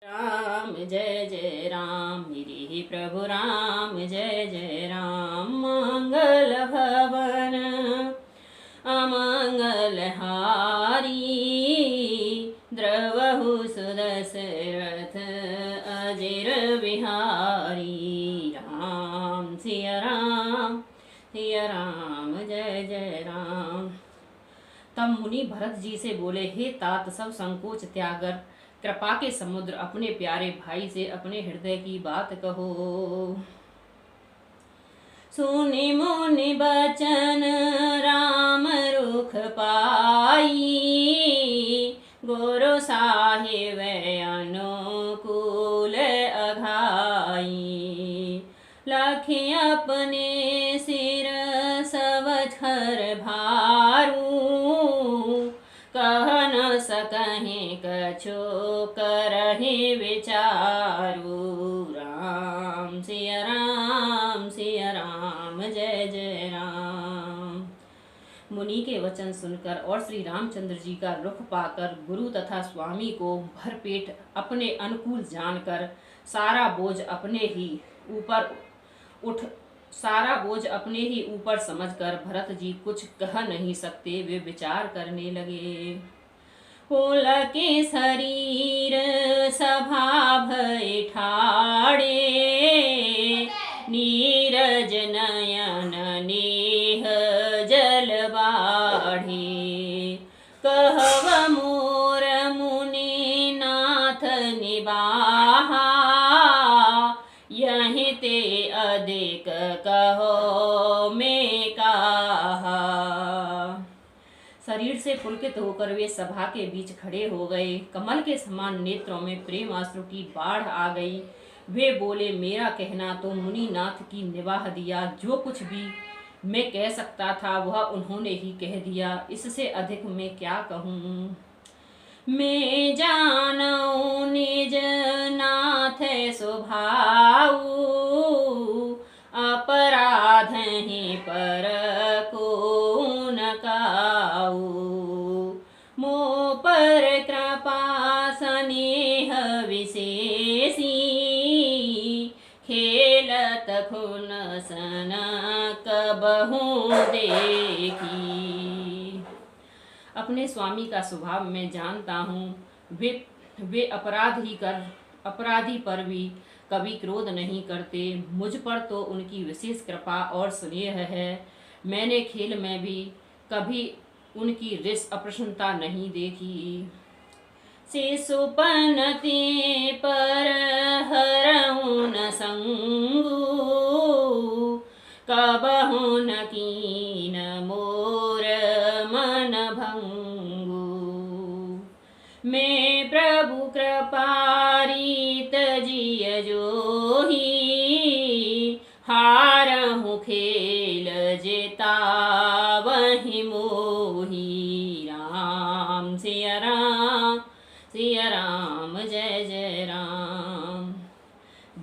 राम जय जय राम, मेरे प्रभु राम जय जय राम। मंगल भवन अमंगल हारी, द्रवहु सुदशरथ अजिर बिहारी। राम सिया राम जय जय राम। तब मुनि भरत जी से बोले, हे तात, सब संकोच त्याग कर कृपा के समुद्र अपने प्यारे भाई से अपने हृदय की बात कहो। सुनि मुनि बचन राम रुख पाई, गुरु साहिब अनुकूल अघाई। लखि अपने सिर सब छर भारू, कह न सकहि कछु करहि विचारू। राम सिया राम जय जय राम। मुनि के वचन सुनकर और श्री रामचंद्र जी का रुख पाकर गुरु तथा स्वामी को भरपेट अपने अनुकूल जानकर सारा बोझ अपने ही ऊपर समझकर भरत जी कुछ कह नहीं सकते, वे विचार करने लगे। पुलके शरीर सभा भय ठाड़े, नीरज नयन नेह जल बाढ़े। कहव मोर मुनि नाथ निबाहा, यहीं ते अधिक कहो में कहा। शरीर से पुलकित होकर वे सभा के बीच खड़े हो गए। कमल के समान नेत्रों में प्रेम आंसू की बाढ़ आ गई। वे बोले, मेरा कहना तो मुनि नाथ की निवाह दिया। जो कुछ भी मैं कह सकता था वह उन्होंने ही कह दिया, इससे अधिक मैं क्या कहूँ। मैं जानऊ निज नाथ स्वभाव, अपराध ही पर को न काऊ। मोह पर कृपा स्नेह विशेषी, खेलत खुन सन कबहू देखी। अपने स्वामी का स्वभाव मैं जानता हूँ। वे अपराधी पर भी कभी क्रोध नहीं करते। मुझ पर तो उनकी विशेष कृपा और स्नेह है। मैंने खेल में भी कभी उनकी रिस अप्रसन्नता नहीं देखी। शिशुपनति पर हरहु न संगु, कबहु न कीन मोर मन भंगु। मैं प्रभु कृपारीत जिय जोही, हारहु खेल जेता वही मोही। राम सिया राम जय जय राम।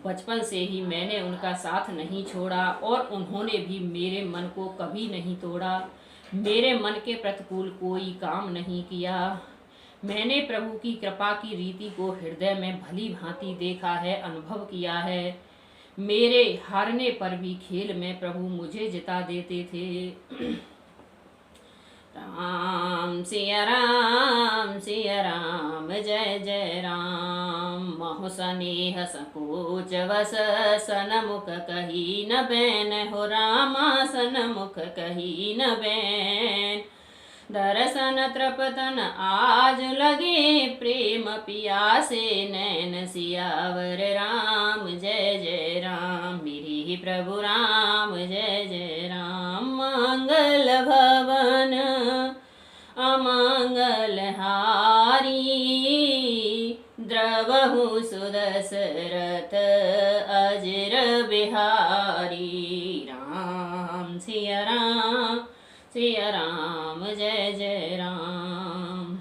बचपन से ही मैंने उनका साथ नहीं छोड़ा और उन्होंने भी मेरे मन को कभी नहीं तोड़ा। मेरे मन के प्रतिकूल कोई काम नहीं किया। मैंने प्रभु की कृपा की रीति को हृदय में भली भांति देखा है, अनुभव किया है। मेरे हारने पर भी खेल में प्रभु मुझे जिता देते थे। राम सिया राम जय जय राम। महु स्नेह संकोच वस सनमुख कही न बैन, हो रामा सनमुख कही न बैन। दर्शन तृपतन आज लगे, प्रेम पियासे नैन सियावर। राम जय जय राम, मेरे प्रभु राम जय जय राम। मंगल भवन अमंगल हारी, द्रवहु सुदशरथ अजिर बिहारी। राम सिया राम जय जय राम।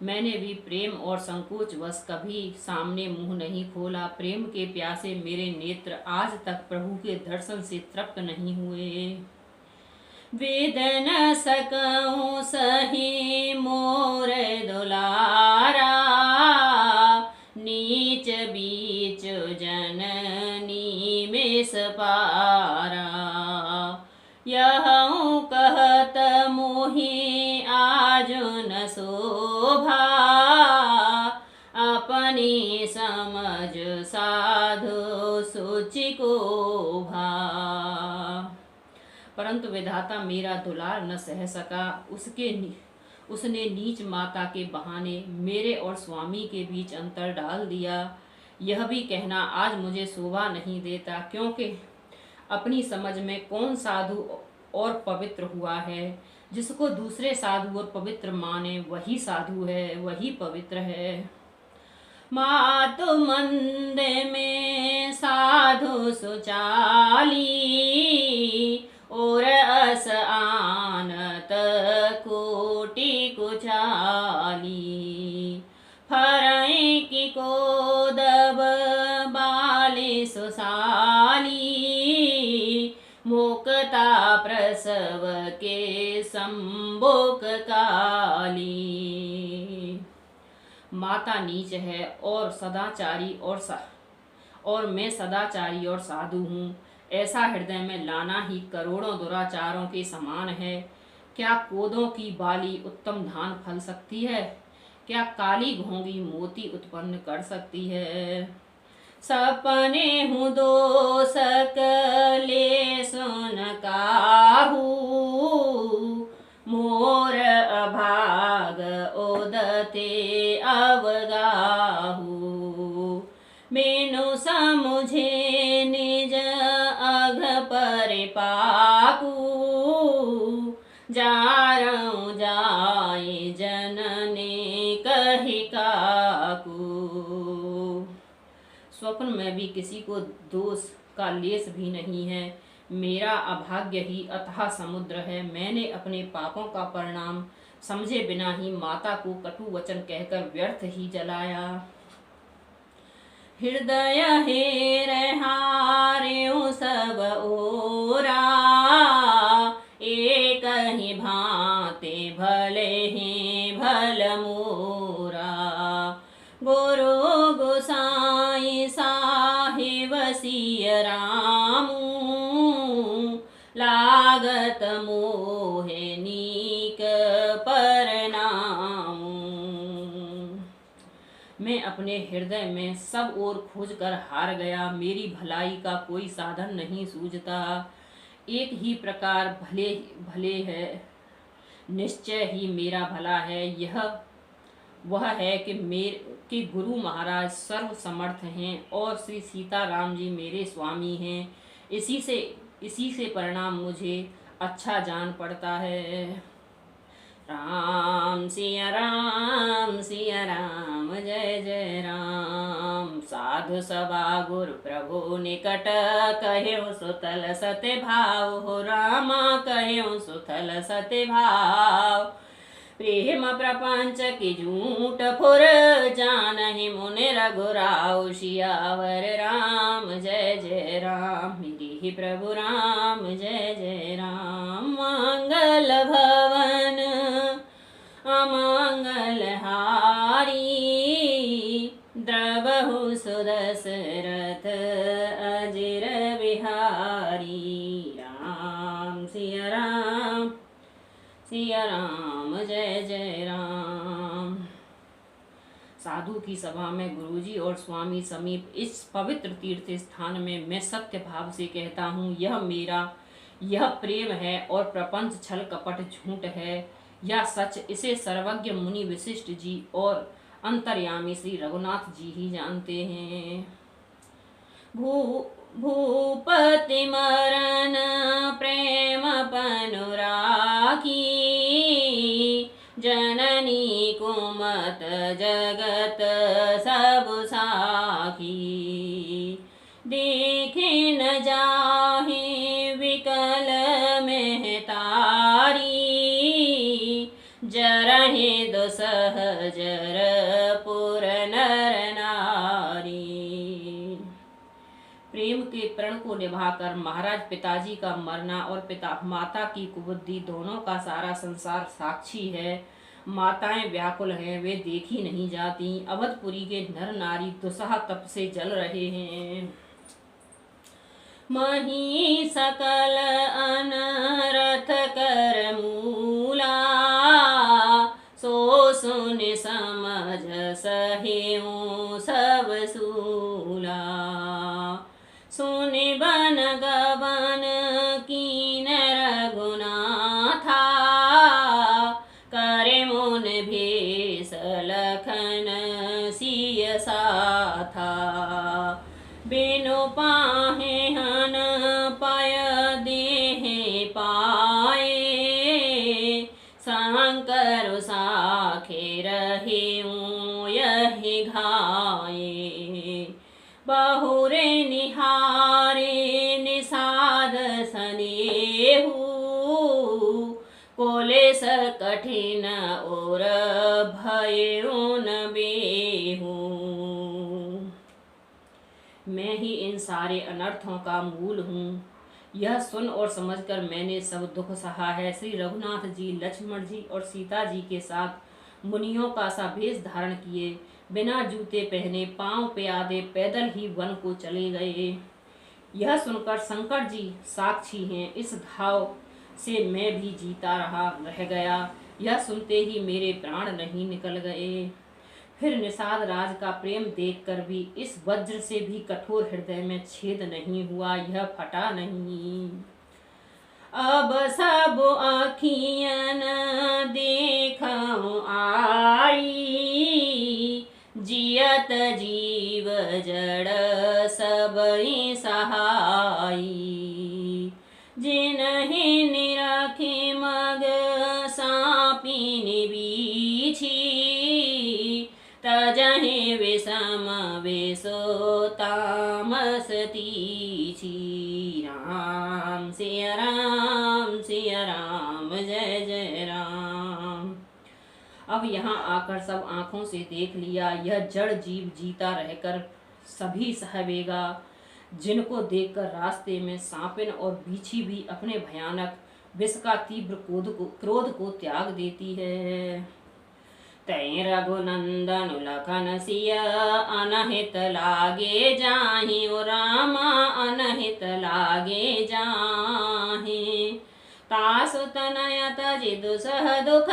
मैंने भी प्रेम और संकोच वश कभी सामने मुंह नहीं खोला। प्रेम के प्यासे मेरे नेत्र आज तक प्रभु के दर्शन से तृप्त नहीं हुए। वेद न सकऊँ सही मोर दुलारा, शोभा, अपनी समझ साधो सोचि को भा। परंतु विधाता मेरा दुलार न सह सका। उसने नीच माता के बहाने मेरे और स्वामी के बीच अंतर डाल दिया। यह भी कहना आज मुझे शोभा नहीं देता, क्योंकि अपनी समझ में कौन साधु और पवित्र हुआ है। जिसको दूसरे साधु और पवित्र माने वही साधु है, वही पवित्र है। मातु मंद में साधु सुचाली, और अस आनत कोटि कुचाली। फरई की कोदब बाली सुसाली, मुक्ता प्रसव के संबोक काली। माता नीच है और सदाचारी और मैं सदाचारी और साधु हूँ। ऐसा हृदय में लाना ही करोड़ों दुराचारों के समान है। क्या कोदों की बाली उत्तम धान फल सकती है? क्या काली घोंगी मोती उत्पन्न कर सकती है? सपने हूँ दो सकले सुन काहू, मोर अभाग ओदते अवगाहू। मेनु समुझे निज अघ पर पाकू, जारऊ जाए जनने कहि काकू। स्वप्न में भी किसी को दोष का लेस भी नहीं है। मेरा अभाग्य ही अथाह समुद्र है। मैंने अपने पापों का परिणाम समझे बिना ही माता को कटु वचन कहकर व्यर्थ ही जलाया। हृदय हेर हार्यों सब ओरा, एक ही भांते भले हैं भल मोरा। गुरु गोसाई साहिब सिय रामू, लागत मोहे नीक परनामू। मैं अपने हृदय में सब ओर खोज कर हार गया। मेरी भलाई का कोई साधन नहीं सूझता। एक ही प्रकार भले भले है, निश्चय ही मेरा भला है। यह वह है कि गुरु महाराज सर्व समर्थ हैं और श्री सीताराम जी मेरे स्वामी हैं। इसी से परिणाम मुझे अच्छा जान पड़ता है। राम सिया राम जय जय राम। साधु सभा गुरु प्रभु निकट, कह्यो सुतल सत्य भाव हो रामा, कह्यो सुतल सत्य भाव। प्रेम प्रपंच की झूठ फुर, जानहि मुनि रघुराव सियावर राम जय जय राम। मेरे प्रभु राम जय जय राम। मंगल भवन अमंगल हारी, द्रवहु सुदशरथ अजिर बिहारी। राम सिया राम जय जय राम। साधु की सभा में गुरुजी और स्वामी समीप इस पवित्र तीर्थ स्थान में मैं सत्य भाव से कहता हूँ, यह प्रेम है और प्रपंच छल कपट झूठ है। यह सच इसे सर्वज्ञ मुनि वशिष्ठ जी और अंतर्यामी श्री रघुनाथ जी ही जानते हैं। भूपति मरण प्रेम पनुराखी, जननी कुमत जगत सब साखी। देखे न जाहे विकल में तारी, जरहे दो सहजर पुर नर नारी। प्रेम के प्रण को निभाकर महाराज पिताजी का मरना और पिता माता की कुबुद्धि दोनों का सारा संसार साक्षी है। माताएं व्याकुल हैं, वे देखी नहीं जाती। अवधपुरी के नर नारी दुसह तप से जल रहे हैं। मही सकल अनरथ कर मूला, सो सुन समझ सहेऊ सब सूला। सुन बन गबन कीन रघुनाथा, करे मुन भेष लखन सिय साथा। बिनु पाहे हन पाय देहे पाए, शंकर साखे रहे यही घाये। बहुरे निहारे निषाद सनेहु, कोलेस कठिन और भयउ न बेहू। मैं ही इन सारे अनर्थों का मूल हूँ, यह सुन और समझकर मैंने सब दुख सहा है। श्री रघुनाथ जी लक्ष्मण जी और सीता जी के साथ मुनियों का सा भेष धारण किए, बिना जूते पहने पांव प्यादे पैदल ही वन को चले गए। यह सुनकर शंकर जी साक्षी हैं, इस घाव से मैं भी जीता रह गया। यह सुनते ही मेरे प्राण नहीं निकल गए। फिर निषाद राज का प्रेम देखकर भी इस वज्र से भी कठोर हृदय में छेद नहीं हुआ, यह फटा नहीं। अब सब आँखियन देखऊं आई, जियत जीव जड़ सबई सहाई। जिन्हें निरखे मग सापिन बीछी, तजहि विषम वेशो तामस तीछी। राम सिया राम सिया राम जय जय राम। अब यहाँ आकर सब आंखों से देख लिया, यह जड़ जीव जीता रहकर सभी सहवेगा, जिनको देखकर रास्ते में सांपिन और बीछी भी अपने भयानक विष का तीव्र क्रोध को त्याग देती है। तै रघुनंदन लखन सिया अनहित लागे जाहि, ओ रामा अनहित लागे जाहि। तासु तनय तजि दुसह दुख,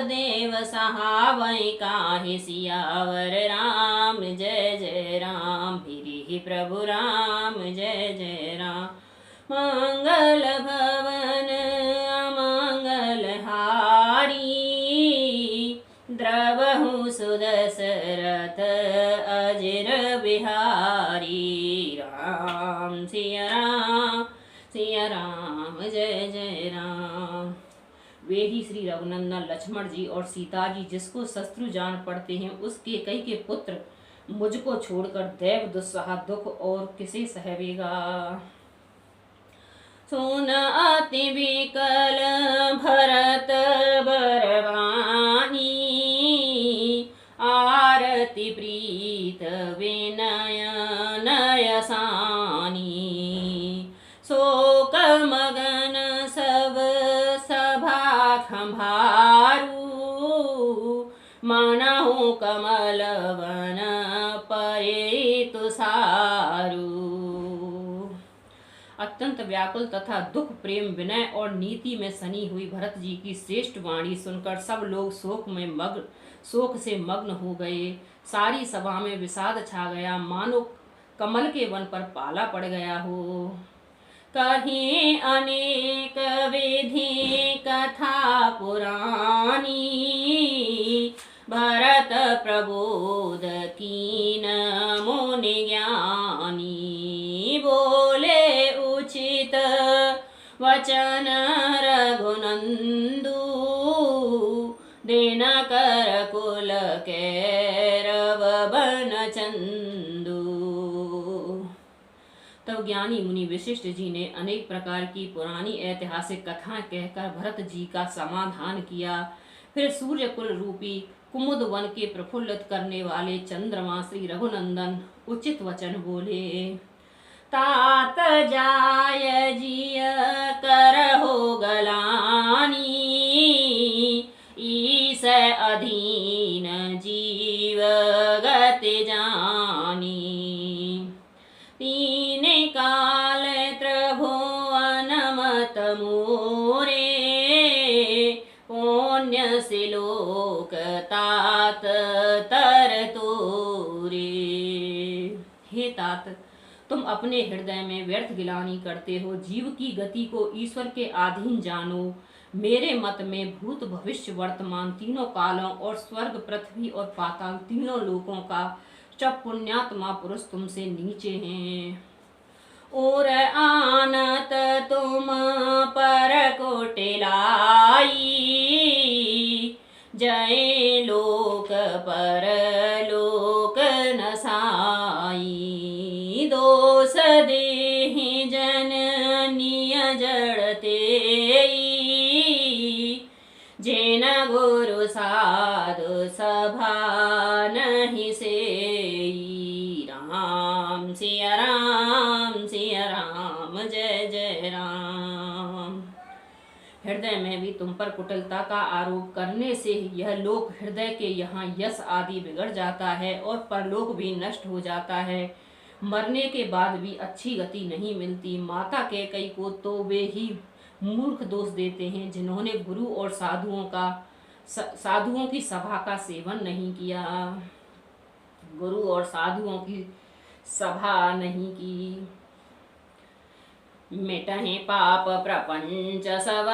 देव सहावै काहि सियावर राम जय जय राम। भिरिहि प्रभु राम जय जय राम। मंगल भवन अमंगल हारी, द्रवहु सुदशरथ अजिर बिहारी। राम सिया राम जय जय राम। वे ही श्री रघुनंदन लक्ष्मण जी और सीता जी, जिसको शत्रु जान पड़ते हैं, उसके कई के पुत्र मुझको छोड़कर दैव दुस्सह दुख और किसे सहवेगा। सुन अति विकल भरत बरवानी, आरती प्रीत विनय नयसानी। शोक मगन सब सभा खंभारू, मनहु कमल वन परे तुषारू। अत्यंत व्याकुल तथा दुख प्रेम विनय और नीति में सनी हुई भरत जी की श्रेष्ठ वाणी सुनकर सब लोग शोक से मग्न हो गए। सारी सभा में विषाद छा गया, मानो कमल के वन पर पाला पड़ गया हो। कहीं अनेक विधि कथा पुरानी, भरत प्रबोध कीन मुनि ज्ञानी। बोले उचित वचन रघुनंदु, दिन कर कुल कैरव बन चंदू। तब ज्ञानी मुनि वशिष्ठ जी ने अनेक प्रकार की पुरानी ऐतिहासिक कथाएं कहकर भरत जी का समाधान किया। फिर सूर्य कुल रूपी कुमुद वन के प्रफुल्लित करने वाले चंद्रमा श्री रघुनंदन उचित वचन बोले। तात जाय जिय करहो गलानी, ईस अधीन जीव गति जानी। तीन काल त्रिभुवन मत मोरे, पुण्य सिलोक ता तात तर तोरे। हे तात, तुम अपने हृदय में व्यर्थ गिलानी करते हो। जीव की गति को ईश्वर के अधीन जानो। मेरे मत में भूत भविष्य वर्तमान तीनों कालों और स्वर्ग पृथ्वी और पाताल तीनों लोकों का सब पुण्यात्मा पुरुष तुमसे नीचे हैं। और आनत तुम पर कोटिलाई, जय लोक पर लोक नसाई। दोष देहि जननीय जड़ते, जिन गुरु साधु सभा नहीं सेई। राम सिया राम सिया राम, जय जय राम। हृदय में भी तुम पर कुटिलता का आरोप करने से यह लोक हृदय के यहाँ यश आदि बिगड़ जाता है और परलोक भी नष्ट हो जाता है। मरने के बाद भी अच्छी गति नहीं मिलती। माता कैकेयी को तो वे ही मूर्ख दोष देते हैं जिन्होंने गुरु और साधुओं की सभा का सेवन नहीं किया। गुरु और साधुओं की सभा नहीं की। मिटहि पाप प्रपंच सब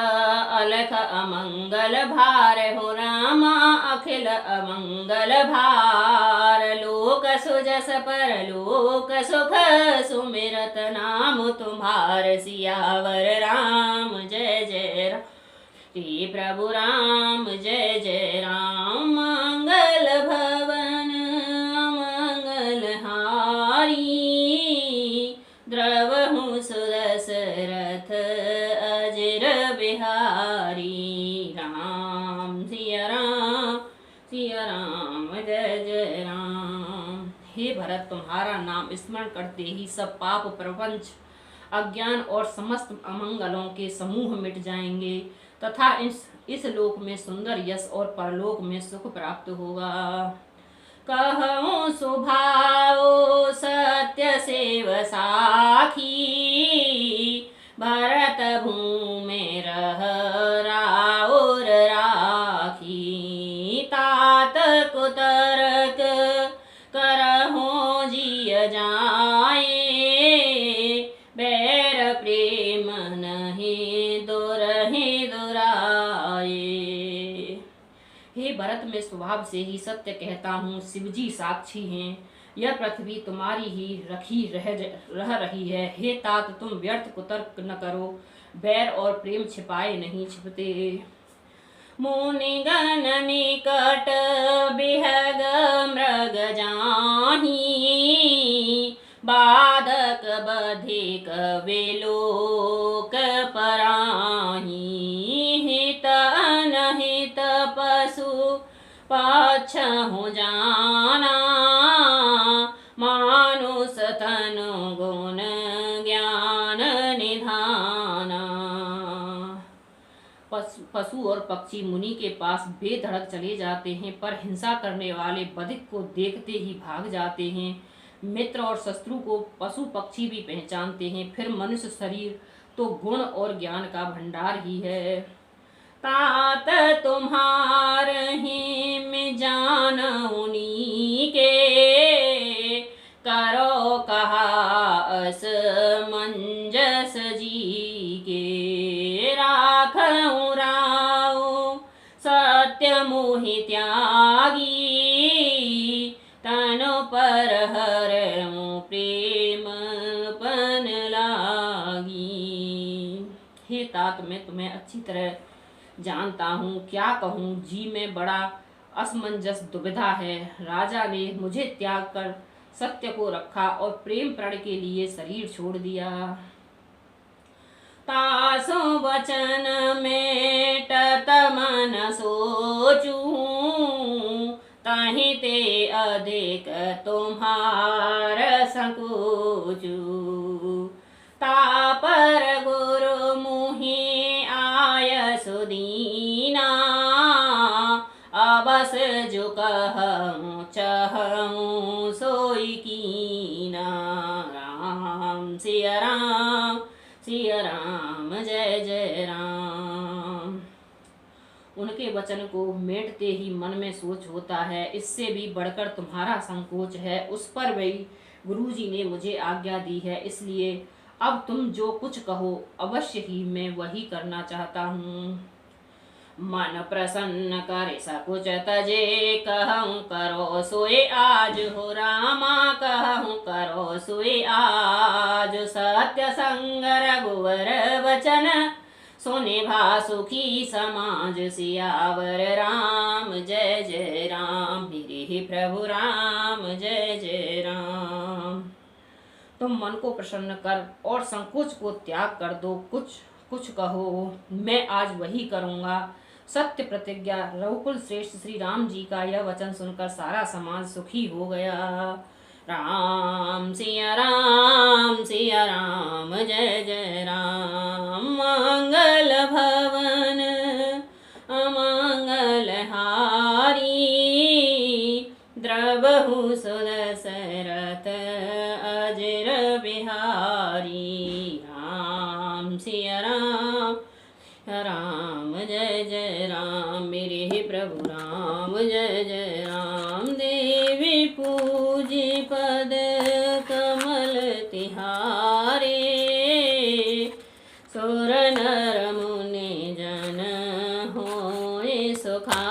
अलख अमंगल भार, हो रामा अखिल अमंगल भार। लोक सुजस पर लोक सुख सुमिरत, नाम तुम्हार सियावर राम, जय जय राम। श्री प्रभु राम, जय जय राम। मंगल भवन मंगल हारी, द्रवहु सुदशरथ अजर बिहारी। राम सिया राम सिया राम, जय जय राम। हे भरत, तुम्हारा नाम स्मरण करते ही सब पाप प्रपंच अज्ञान और समस्त अमंगलों के समूह मिट जाएंगे तथा इस लोक में सुंदर यश और परलोक में सुख प्राप्त होगा। कहूँ सुभाओ सत्य सेव साखी, भरत भूमि रह राउर राखी। तात कुतरक करहु जिय जाए, बैर प्रेम नहीं दुरहि दुराए। हे भरत, मैं स्वभाव से ही सत्य कहता हूँ। शिवजी साक्षी हैं। यह पृथ्वी तुम्हारी ही रह रही है। हे तात, तुम व्यर्थ कुतर्क न करो। बैर और प्रेम छिपाए नहीं छिपते। मुनिगण निकट बिहग मृग जाहि, बाधक बधिक विलोक पराहि। हित अनहित पशु पाछहु जाना, मानुष तनु गुण ज्ञान निधाना। पशु और पक्षी मुनि के पास बेधड़क चले जाते हैं, पर हिंसा करने वाले बधिक को देखते ही भाग जाते हैं। मित्र और शत्रु को पशु पक्षी भी पहचानते हैं, फिर मनुष्य शरीर तो गुण और ज्ञान का भंडार ही है। तात तुम्हार हिम जान उनी के, करो कहा असमंजस जी के। राखऊँ राव सत्य मोहि त्यागी, तनु पर हरऊँ प्रेम पन लागी। हे तात, मैं तुम्हें अच्छी तरह जानता हूँ, क्या कहूँ। जी में बड़ा असमंजस दुविधा है। राजा ने मुझे त्याग कर सत्य को रखा और प्रेम प्रण के लिए शरीर छोड़ दिया। तासु वचन में टत मन सोचूं, ताहि ते अधिक तुम्हार संकोचू। तापर गुरु मुहि आय सुदीना, अबस जो कहूँ चहूँ सोई कीना। राम सिया राम सिया राम, जय जय राम। उनके वचन को मेटते ही मन में सोच होता है, इससे भी बढ़कर तुम्हारा संकोच है, उस पर भी गुरुजी ने मुझे आज्ञा दी है, इसलिए अब तुम जो कुछ कहो अवश्य ही मैं वही करना चाहता हूँ। मन प्रसन्न करे सकुच तजे, कहूँ करो सोए आज हो रामा, कहूँ करो सोए आज। सत्य संग रघुवर वचन, सुने भा सुखी समाज, सियावर राम जय जय राम, मेरे प्रभु राम जय जय राम। तुम मन को प्रसन्न कर और संकोच को त्याग कर दो, कुछ कुछ कहो मैं आज वही करूँगा। सत्य प्रतिज्ञा। रघुकुल श्रेष्ठ श्री राम जी का यह वचन सुनकर सारा समाज सुखी हो गया। राम सिया राम जय जय राम। मंगल भवन अमंगल हारी, द्रवहु सुदशरथ अजर बिहारी। राम सिया राम जय जय राम, मेरे ही प्रभु राम जय जय राम। देवी पूजी पद कमल तिहारे, सुर नर मुनि जन होए सुखा